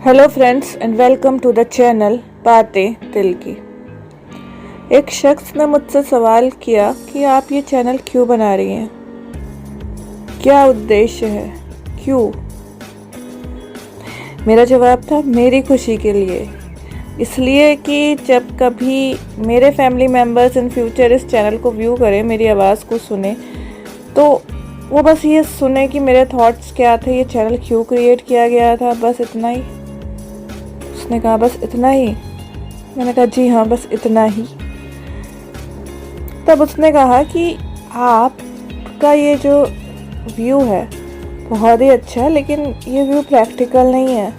Hello friends and welcome to the channel बातें दिल की। एक शख्स ने मुझसे सवाल किया कि आप ये चैनल क्यों बना रही हैं, क्या उद्देश्य है, क्यों। मेरा जवाब था मेरी खुशी के लिए, इसलिए कि जब कभी मेरे फैमिली मेम्बर्स इन फ्यूचर इस चैनल को व्यू करें, मेरी आवाज़ को सुने, तो वो बस ये सुने कि मेरे थॉट्स क्या थे, ये चैनल क्यों क्रिएट किया गया था, बस इतना ही। उसने कहा बस इतना ही। मैंने कहा जी हाँ, बस इतना ही। तब उसने कहा कि आपका ये जो व्यू है बहुत ही अच्छा है, लेकिन ये व्यू प्रैक्टिकल नहीं है।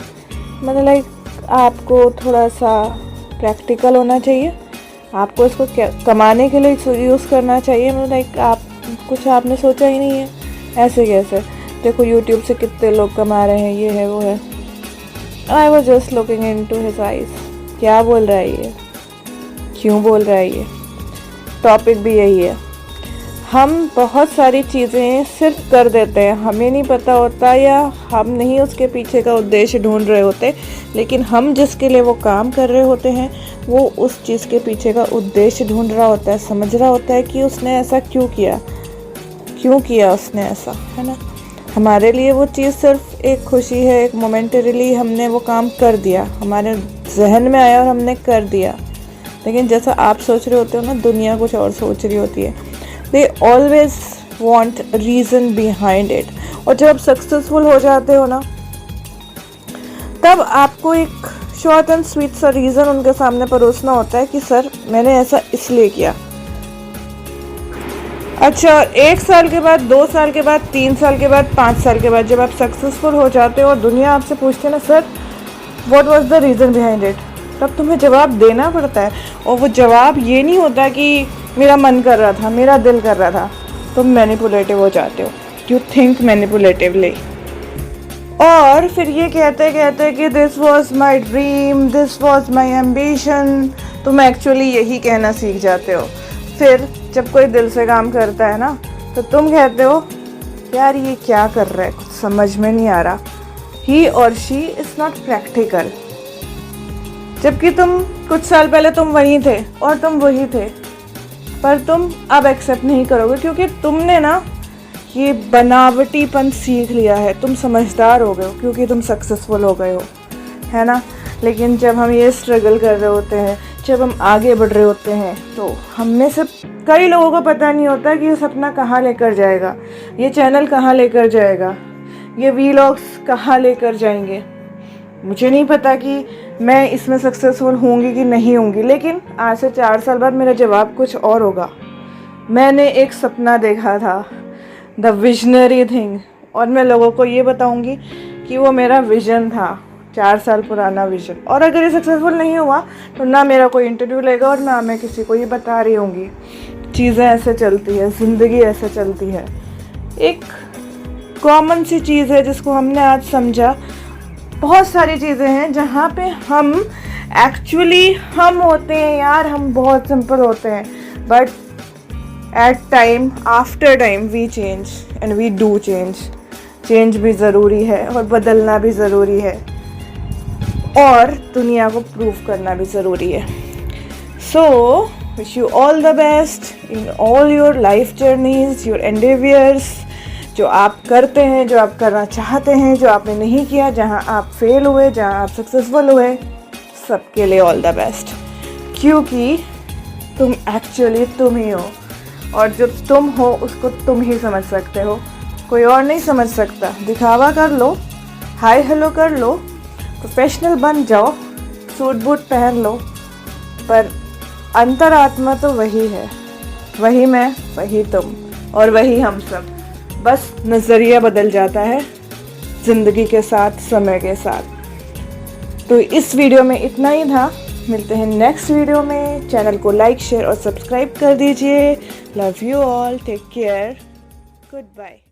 मतलब लाइक आपको थोड़ा सा प्रैक्टिकल होना चाहिए, आपको इसको कमाने के लिए यूज़ करना चाहिए। मतलब लाइक आप कुछ आपने सोचा ही नहीं है, ऐसे कैसे। देखो यूट्यूब से कितने लोग कमा रहे हैं, ये है वो है। I was just looking into his eyes, क्या बोल रहा है ये, क्यों बोल रहा है ये। टॉपिक भी यही है। हम बहुत सारी चीज़ें सिर्फ कर देते हैं, हमें नहीं पता होता या हम नहीं उसके पीछे का उद्देश्य ढूंढ रहे होते, लेकिन हम जिसके लिए वो काम कर रहे होते हैं वो उस चीज़ के पीछे का उद्देश्य ढूंढ रहा होता है, समझ रहा होता है कि उसने ऐसा क्यों किया उसने ऐसा, है ना। हमारे लिए वो चीज़ सिर्फ एक खुशी है, एक मोमेंटरीली हमने वो काम कर दिया, हमारे जहन में आया और हमने कर दिया। लेकिन जैसा आप सोच रहे होते हो ना, दुनिया कुछ और सोच रही होती है। They always want reason behind it. और जब आप सक्सेसफुल हो जाते हो ना, तब आपको एक शॉर्ट एंड स्वीट सा रीज़न उनके सामने परोसना होता है कि सर मैंने ऐसा इसलिए किया। अच्छा, 1 साल के बाद, 2 साल के बाद, 3 साल के बाद, 5 साल के बाद जब आप सक्सेसफुल हो जाते हो और दुनिया आपसे पूछते है ना, sir what was the reason behind it, तब तुम्हें जवाब देना पड़ता है। और वो जवाब ये नहीं होता कि मेरा मन कर रहा था, मेरा दिल कर रहा था। तुम मैनिपुलेटिव हो जाते हो, यू थिंक मैनिपुलेटिवली, और फिर ये कहते कि this was my dream, this was my ambition. तुम एक्चुअली यही कहना सीख जाते हो। फिर जब कोई दिल से काम करता है ना, तो तुम कहते हो यार ये क्या कर रहा है, कुछ समझ में नहीं आ रहा, ही और शी इज़ नॉट प्रैक्टिकल। जबकि तुम कुछ साल पहले तुम वहीं थे और तुम वही थे, पर तुम अब एक्सेप्ट नहीं करोगे क्योंकि तुमने ना ये बनावटीपन सीख लिया है। तुम समझदार हो गए हो क्योंकि तुम सक्सेसफुल हो गए हो, है ना। लेकिन जब हम ये स्ट्रगल कर रहे होते हैं, जब हम आगे बढ़ रहे होते हैं, तो हम में से कई लोगों को पता नहीं होता कि ये सपना कहाँ लेकर जाएगा, ये चैनल कहाँ लेकर जाएगा, ये वीलॉग्स कहाँ लेकर जाएंगे। मुझे नहीं पता कि मैं इसमें सक्सेसफुल होंगी कि नहीं होंगी, लेकिन आज से 4 साल बाद मेरा जवाब कुछ और होगा। मैंने एक सपना देखा था, द विजनरी थिंग, और मैं लोगों को ये बताऊंगी कि वो मेरा विजन था, 4 साल पुराना विजन। और अगर ये सक्सेसफुल नहीं हुआ तो ना मेरा कोई इंटरव्यू लेगा और ना मैं किसी को ये बता रही होंगी। चीज़ें ऐसे चलती है, ज़िंदगी ऐसे चलती है। एक कॉमन सी चीज़ है जिसको हमने आज समझा। बहुत सारी चीज़ें हैं जहाँ पे हम एक्चुअली हम होते हैं यार, हम बहुत सिंपल होते हैं, but at time after time we change and we do change. Change भी ज़रूरी है और बदलना भी ज़रूरी है, और दुनिया को प्रूव करना भी ज़रूरी है। So wish you all the best in all your life journeys, your endeavours, जो आप करते हैं, जो आप करना चाहते हैं, जो आपने नहीं किया, जहां आप फेल हुए, जहां आप सक्सेसफुल हुए, सबके लिए ऑल द बेस्ट। क्योंकि तुम एक्चुअली तुम ही हो, और जब तुम हो उसको तुम ही समझ सकते हो, कोई और नहीं समझ सकता। दिखावा कर लो, हाय हेलो कर लो, प्रोफेशनल बन जाओ, सूट बूट पहन लो, पर अंतरात्मा तो वही है, वही मैं, वही तुम और वही हम सब। बस नज़रिया बदल जाता है ज़िंदगी के साथ, समय के साथ। तो इस वीडियो में इतना ही था, मिलते हैं नेक्स्ट वीडियो में। चैनल को लाइक, शेयर और सब्सक्राइब कर दीजिए। Love you all, take care, good bye.